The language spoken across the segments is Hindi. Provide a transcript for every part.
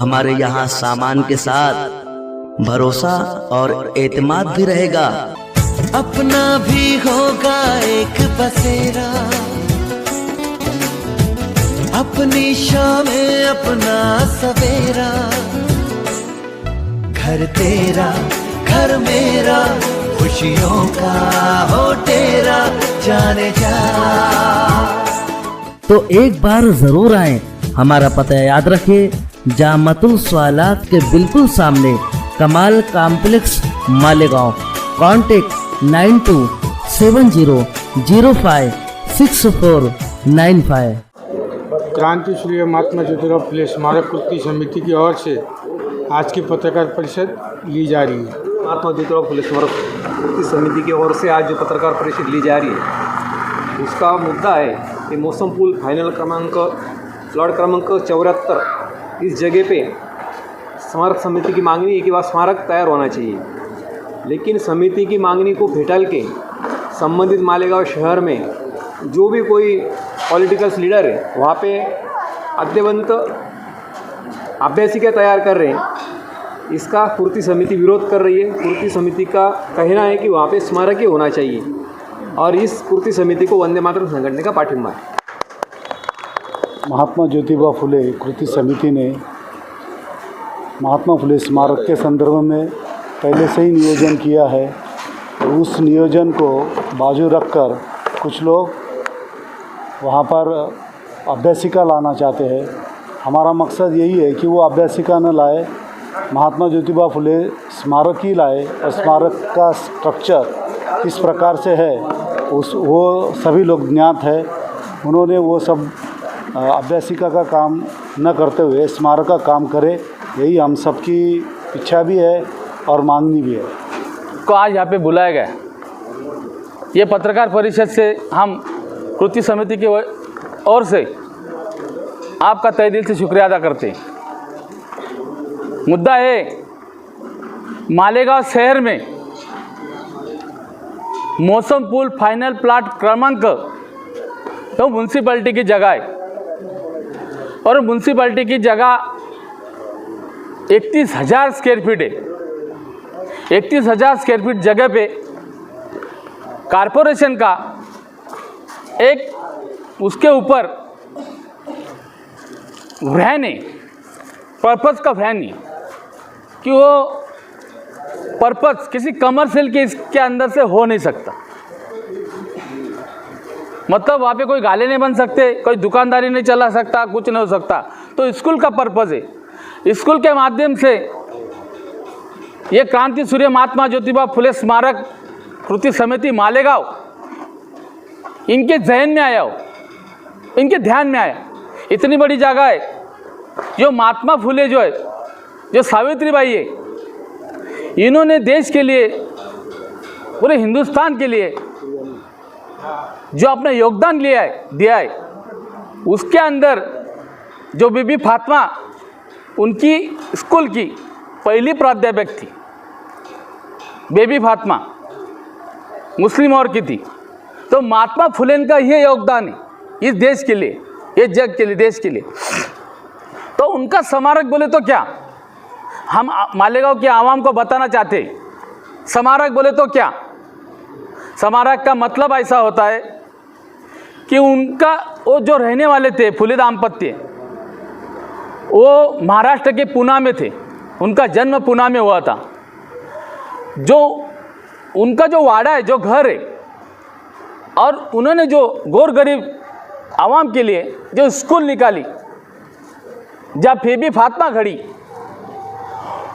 हमारे यहाँ सामान के साथ भरोसा और एतमाद भी रहेगा। अपना भी होगा एक बसेरा, अपनी शामें अपना सवेरा। घर तेरा घर मेरा, खुशियों का हो तेरा, जाने जा। तो एक बार जरूर आएं। हमारा पता याद रखिए, जामतुल सवालात के बिल्कुल सामने, कमाल कॉम्प्लेक्स, मालेगांव। कॉन्टेक्ट 9270056495। क्रांति सूर्य महात्मा ज्योतिराव फुले स्मारक कृति समिति की ओर से आज की पत्रकार परिषद ली जा रही है। महात्मा ज्योतिराव फुले स्मारक कृति समिति की ओर से आज जो पत्रकार परिषद ली जा रही है, उसका मुद्दा है कि मौसम पुल फाइनल प्लॉट क्रमांक 74 इस जगह पे स्मारक समिति की मांगनी है कि वह स्मारक तैयार होना चाहिए। लेकिन समिति की मांगनी को फेटाल के संबंधित मालेगांव शहर में जो भी कोई पॉलिटिकल लीडर है वहाँ पे अद्यवंत अभ्यासिका तैयार कर रहे हैं। इसका पूर्ति समिति विरोध कर रही है। पूर्ति समिति का कहना है कि वहाँ पे स्मारक ही होना चाहिए और इस पूर्ति समिति को वंदे मातरम संगठन का पाठिंबा है। महात्मा ज्योतिबा फुले कृति समिति ने महात्मा फुले स्मारक के संदर्भ में पहले से ही नियोजन किया है। उस नियोजन को बाजू रखकर कुछ लोग वहाँ पर अभ्यासिका लाना चाहते हैं। हमारा मकसद यही है कि वो अभ्यासिका न लाए, महात्मा ज्योतिबा फुले स्मारक ही लाए। और स्मारक का स्ट्रक्चर किस प्रकार से है वो सभी लोग ज्ञात है। उन्होंने वो सब अभ्यासिका का काम न करते हुए स्मारक का काम करे, यही हम सबकी इच्छा भी है और मांगनी भी है। को आज यहाँ पे बुलाया गया। ये पत्रकार परिषद से हम कृति समिति की ओर से आपका तहे दिल से शुक्रिया अदा करते हैं। मुद्दा है मालेगांव शहर में मौसम पुल फाइनल प्लॉट क्रमांक तो म्यूनसिपैलिटी की जगह है और म्यूनसिपैलिटी की जगह 31,000 स्क्वायर फीट है। 31,000 स्क्वायर फीट जगह पे कारपोरेशन का एक उसके ऊपर वैन है, पर्पस का वैन है कि वो पर्पस किसी कमर्शियल के इसके अंदर से हो नहीं सकता। मतलब वहाँ पे कोई गाले नहीं बन सकते, कोई दुकानदारी नहीं चला सकता, कुछ नहीं हो सकता। तो स्कूल का पर्पस है। स्कूल के माध्यम से ये क्रांति सूर्य महात्मा ज्योतिबा फुले स्मारक कृति समिति मालेगांव इनके जहन में आया हो, इनके ध्यान में आया। इतनी बड़ी जगह है जो महात्मा फुले जो है, जो सावित्रीबाई है, इन्होंने देश के लिए, पूरे हिंदुस्तान के लिए जो अपना योगदान दिया है, उसके अंदर जो बीबी फातिमा उनकी स्कूल की पहली प्राध्यापक थी। बेबी फातिमा मुस्लिम और की थी। तो महात्मा फुले का ये योगदान है इस देश के लिए, ये जग के लिए, देश के लिए। तो उनका स्मारक बोले तो क्या, हम मालेगांव के आवाम को बताना चाहते हैं। स्मारक बोले तो क्या, स्मारक का मतलब ऐसा होता है कि उनका वो जो रहने वाले थे फुले दाम्पत्य, वो महाराष्ट्र के पुणे में थे। उनका जन्म पुणे में हुआ था। जो उनका जो वाड़ा है, जो घर है, और उन्होंने जो गौर गरीब आवाम के लिए जो स्कूल निकाली, जब बेबी फातिमा खड़ी,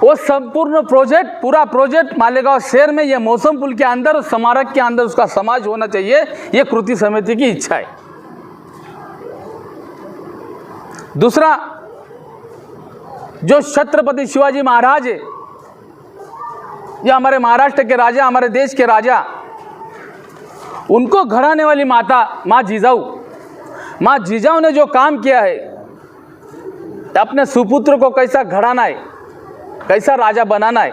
वो संपूर्ण प्रोजेक्ट, पूरा प्रोजेक्ट मालेगांव शहर में, ये मौसम पुल के अंदर, स्मारक के अंदर उसका समाज होना चाहिए। ये कृति समिति की इच्छा है। दूसरा, जो छत्रपति शिवाजी महाराज है, ये हमारे महाराष्ट्र के राजा, हमारे देश के राजा, उनको घराने वाली माता माँ जिजाऊ ने जो काम किया है, अपने सुपुत्र को कैसा घड़ाना है, कैसा राजा बनाना है,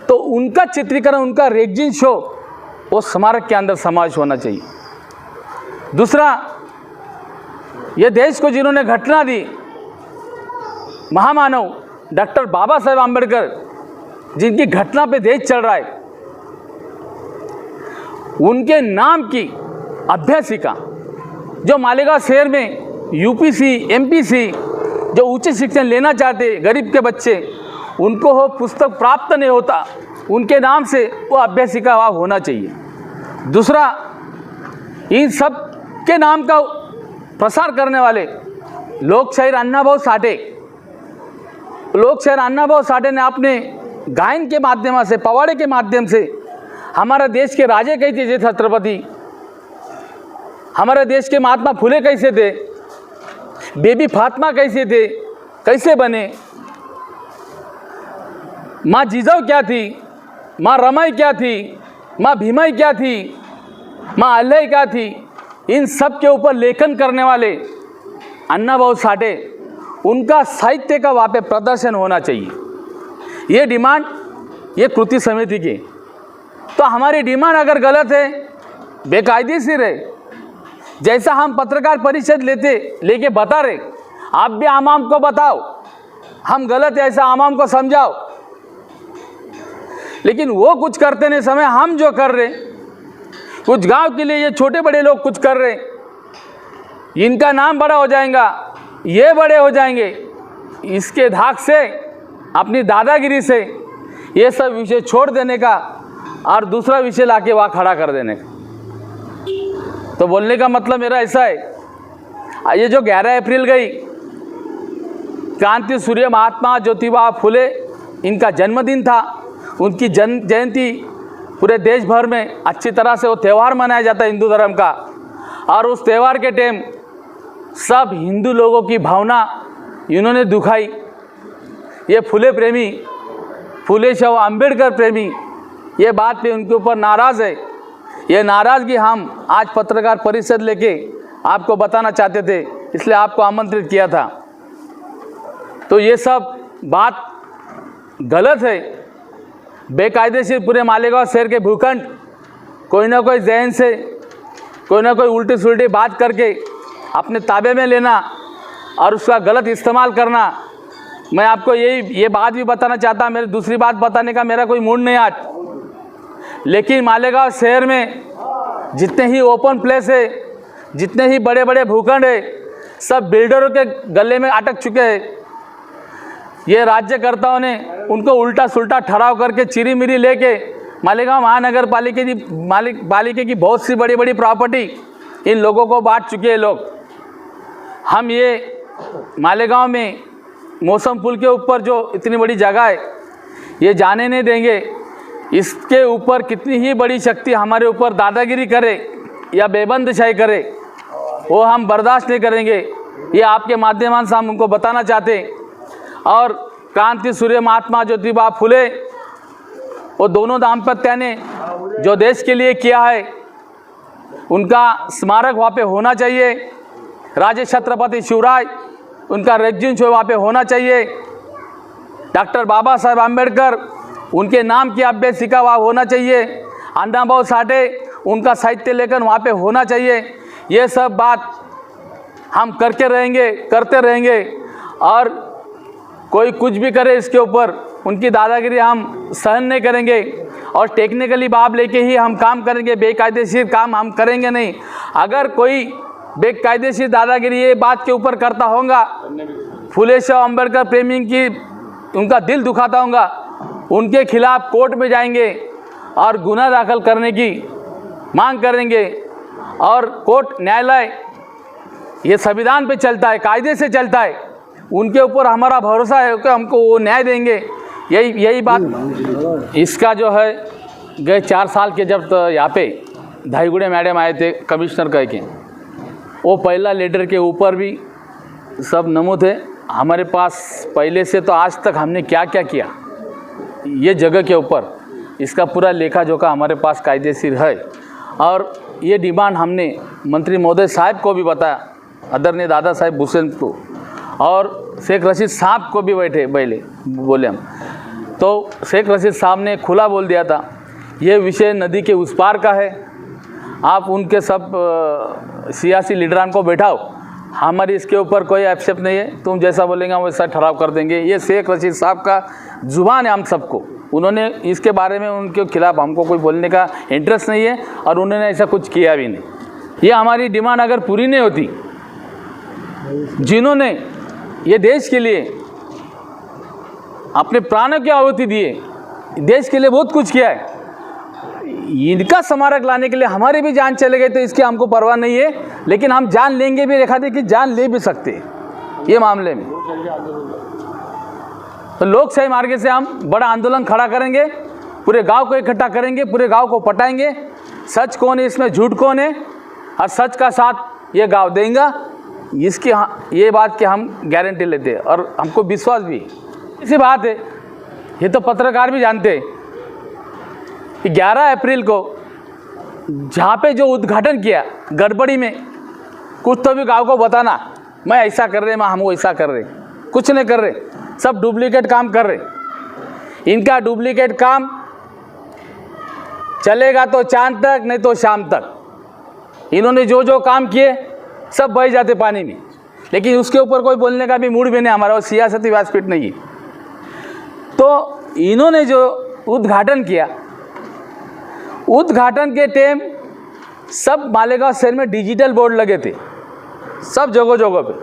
तो उनका चित्रीकरण, उनका रेगजिन शो वो स्मारक के अंदर समावेश होना चाहिए। दूसरा, ये देश को जिन्होंने घटना दी, महामानव डॉक्टर बाबा साहेब आम्बेडकर, जिनकी घटना पे देश चल रहा है, उनके नाम की अभ्यासिका जो मालेगांव शहर में यूपीसी, एमपीसी जो उच्च शिक्षण लेना चाहते गरीब के बच्चे, उनको वो पुस्तक प्राप्त नहीं होता, उनके नाम से वो अभ्यासिका वहाँ होना चाहिए। दूसरा, इन सब के नाम का प्रसार करने वाले लोकशाहीर अन्नाभाऊ साठे, लोकशाहीर अन्नाभाऊ साठे ने अपने गायन के माध्यम से, पवाड़े के माध्यम से हमारा देश के राजे कैसे थे छत्रपति, हमारे देश के महात्मा फुले कैसे थे, बेबी फातिमा कैसे थे, कैसे बने, माँ जिजाऊ क्या थी, माँ रमाई क्या थी, माँ भीमाई क्या थी, माँ अल्लाह क्या थी, इन सब के ऊपर लेखन करने वाले अन्नाभाऊ साठे, उनका साहित्य का वहाँ पे प्रदर्शन होना चाहिए। ये डिमांड ये कृति समिति की। तो हमारी डिमांड अगर गलत है, बेकायदेशीर है, जैसा हम पत्रकार परिषद लेके बता रहे, आप भी आवाम को बताओ हम गलत है, ऐसा आवाम को समझाओ। लेकिन वो कुछ करते नहीं समय हम जो कर रहे, कुछ गांव के लिए ये छोटे बड़े लोग कुछ कर रहे, इनका नाम बड़ा हो जाएगा, ये बड़े हो जाएंगे, इसके धाक से, अपनी दादागिरी से ये सब विषय छोड़ देने का और दूसरा विषय लाके वहाँ खड़ा कर देने का। तो बोलने का मतलब मेरा ऐसा है, ये जो 11 अप्रैल गई, क्रांति सूर्य महात्मा ज्योतिबा फुले, इनका जन्मदिन था, उनकी जयंती पूरे देश भर में अच्छी तरह से वो त्यौहार मनाया जाता है हिंदू धर्म का। और उस त्यौहार के टाइम सब हिंदू लोगों की भावना इन्होंने दुखाई। ये फुले प्रेमी, फुले शव अंबेडकर प्रेमी, ये बात पे उनके ऊपर नाराज़ है। ये नाराज़गी हम आज पत्रकार परिषद लेके आपको बताना चाहते थे, इसलिए आपको आमंत्रित किया था। तो ये सब बात गलत है, बेकायदेशीर पूरे मालेगांव शहर के भूखंड कोई ना कोई जहन से कोई ना कोई उल्टी सुल्टी बात करके अपने ताबे में लेना और उसका गलत इस्तेमाल करना। मैं आपको ये बात भी बताना चाहता, मेरी दूसरी बात बताने का मेरा कोई मूड नहीं आज, लेकिन मालेगांव शहर में जितने ही ओपन प्लेस है, जितने ही बड़े बड़े भूखंड है, सब बिल्डरों के गले में अटक चुके हैं। ये राज्यकर्ताओं ने उनको उल्टा सुल्टा ठहराव करके चिरी मिरी लेके मालेगांव महानगर पालिका की बहुत सी बड़ी बड़ी प्रॉपर्टी इन लोगों को बांट चुके हैं लोग। हम ये मालेगांव में मौसम पुल के ऊपर जो इतनी बड़ी जगह है, ये जाने नहीं देंगे। इसके ऊपर कितनी ही बड़ी शक्ति हमारे ऊपर दादागिरी करे या बेबंदशाही करे, वो हम बर्दाश्त नहीं करेंगे। ये आपके माध्यम से हम उनको बताना चाहते हैं। और क्रांति सूर्य महात्मा ज्योतिबा फुले, वो दोनों दाम्पत्य ने जो देश के लिए किया है, उनका स्मारक वहाँ पे होना चाहिए। राजे छत्रपति शिवराज, उनका रेजिडेंस शो वहाँ पे होना चाहिए। डॉक्टर बाबा साहेब आम्बेडकर, उनके नाम की अभ्यासिका वहाँ होना चाहिए। अन्नाभाऊ साठे, उनका साहित्य लेखन वहाँ पे होना चाहिए। ये सब बात हम करके रहेंगे, करते रहेंगे। और कोई कुछ भी करे इसके ऊपर, उनकी दादागिरी हम सहन नहीं करेंगे और टेक्निकली बात लेके ही हम काम करेंगे। बेकायदेशीर काम हम करेंगे नहीं। अगर कोई बेकायदेशीर दादागिरी ये बात के ऊपर करता होगा, फुले शाह अम्बेडकर प्रेमी की उनका दिल दुखाता होगा, उनके खिलाफ कोर्ट में जाएंगे और गुनाह दाखिल करने की मांग करेंगे। और कोर्ट, न्यायालय ये संविधान पे चलता है, कायदे से चलता है, उनके ऊपर हमारा भरोसा है कि हमको वो न्याय देंगे। यही बात। इसका जो है गए 4 साल के जब यहाँ पे धाईगुड़े मैडम आए थे कमिश्नर कह के, वो पहला लेटर के ऊपर भी सब नमूद है हमारे पास पहले से। तो आज तक हमने क्या क्या किया ये जगह के ऊपर, इसका पूरा लेखा जोखा हमारे पास कायदेशीर है। और ये डिमांड हमने मंत्री महोदय साहब को भी बताया, आदरणीय दादा साहेब भूषण को, और शेख रशीद साहब को भी बोले हम। तो शेख रशीद साहब ने खुला बोल दिया था, ये विषय नदी के उस पार का है, आप उनके सब सियासी लीडरान को बैठाओ हमारी इसके ऊपर कोई आक्षेप नहीं है, तुम जैसा बोलेंगे हम वैसा ठहराव कर देंगे। ये शेख रशीद साहब का जुबान है हम सबको, उन्होंने इसके बारे में उनके खिलाफ हमको कोई बोलने का इंटरेस्ट नहीं है और उन्होंने ऐसा कुछ किया भी नहीं। ये हमारी डिमांड अगर पूरी नहीं होती, जिन्होंने ये देश के लिए अपने प्राणों की आहुति दिए, देश के लिए बहुत कुछ किया है, इनका स्मारक लाने के लिए हमारी भी जान चले गए तो इसकी हमको परवाह नहीं है, लेकिन हम जान लेंगे भी, रेखा दी कि जान ले भी सकते हैं ये मामले में। तो लोकशाही मार्ग से हम बड़ा आंदोलन खड़ा करेंगे, पूरे गांव को इकट्ठा करेंगे, पूरे गांव को पटाएंगे, सच कौन है इसमें झूठ कौन है, और सच का साथ ये गांव देगा, इसकी ये बात की हम गारंटी लेते हैं और हमको विश्वास भी। इसी बात है, ये तो पत्रकार भी जानते हैं कि 11 अप्रैल को जहाँ पे जो उद्घाटन किया गड़बड़ी में, कुछ तो भी गांव को बताना मैं ऐसा कर रहे, मैं हम ऐसा कर रहे, कुछ नहीं कर रहे, सब डुप्लीकेट काम कर रहे। इनका डुप्लीकेट काम चलेगा तो चांद तक, नहीं तो शाम तक। इन्होंने जो जो काम किए सब बह जाते पानी में, लेकिन उसके ऊपर कोई बोलने का भी मूड भी नहीं हमारा, और सियासती व्यासपीठ नहीं। तो इन्होंने जो उद्घाटन किया, उद्घाटन के टाइम सब मालेगांव शहर में डिजिटल बोर्ड लगे थे, सब जगह जगह पे,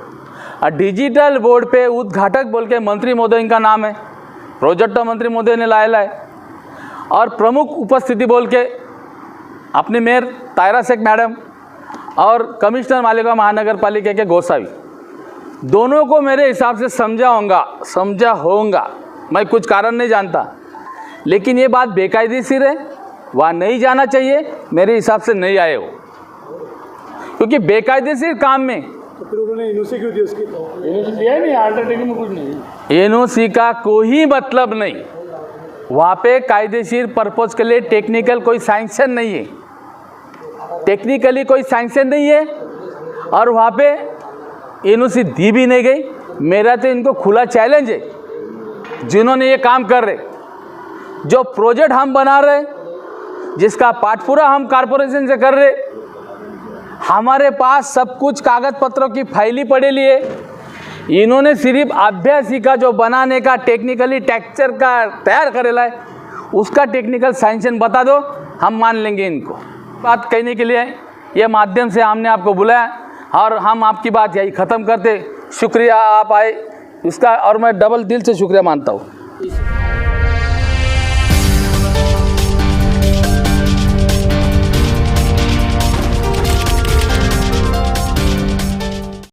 और डिजिटल बोर्ड पे उद्घाटक बोल के मंत्री महोदय का नाम है, प्रोजेक्ट मंत्री महोदय ने लाया है, और प्रमुख उपस्थिति बोल के अपने मेयर तायरा शेख मैडम और कमिश्नर मालेगांव महानगर पालिका के गोसावी, दोनों को मेरे हिसाब से समझा होगा, मैं कुछ कारण नहीं जानता, लेकिन ये बात बेकायदेशीर है, वहाँ नहीं जाना चाहिए, मेरे हिसाब से नहीं आए हो, क्योंकि बेकायदेशीर काम में तो फिर उन्होंने एनओसी क्यों दी उसकी? एनओसी दिया नहीं, अल्टरनेटिव में कुछ नहीं, एनओसी का कोई मतलब नहीं, वहाँ पे कायदेशीर पर्पज के लिए टेक्निकल कोई सैंक्शन नहीं है, टेक्निकली कोई सैंक्शन नहीं है, और वहाँ पे एनओसी दी भी नहीं गई। मेरा तो इनको खुला चैलेंज है, जिन्होंने ये काम कर रहे, जो प्रोजेक्ट हम बना रहे, जिसका पाठपूरा हम कारपोरेशन से कर रहे, हमारे पास सब कुछ कागज पत्रों की फाइली पड़े लिए, इन्होंने सिर्फ अभ्यासिका जो बनाने का टेक्निकली टेक्सचर का तैयार करेला है, उसका टेक्निकल सैंक्शन बता दो, हम मान लेंगे। इनको बात कहने के लिए ये माध्यम से हमने आपको बुलाया, और हम आपकी बात यही ख़त्म करते। शुक्रिया आप आए इसका, और मैं डबल दिल से शुक्रिया मानता हूँ।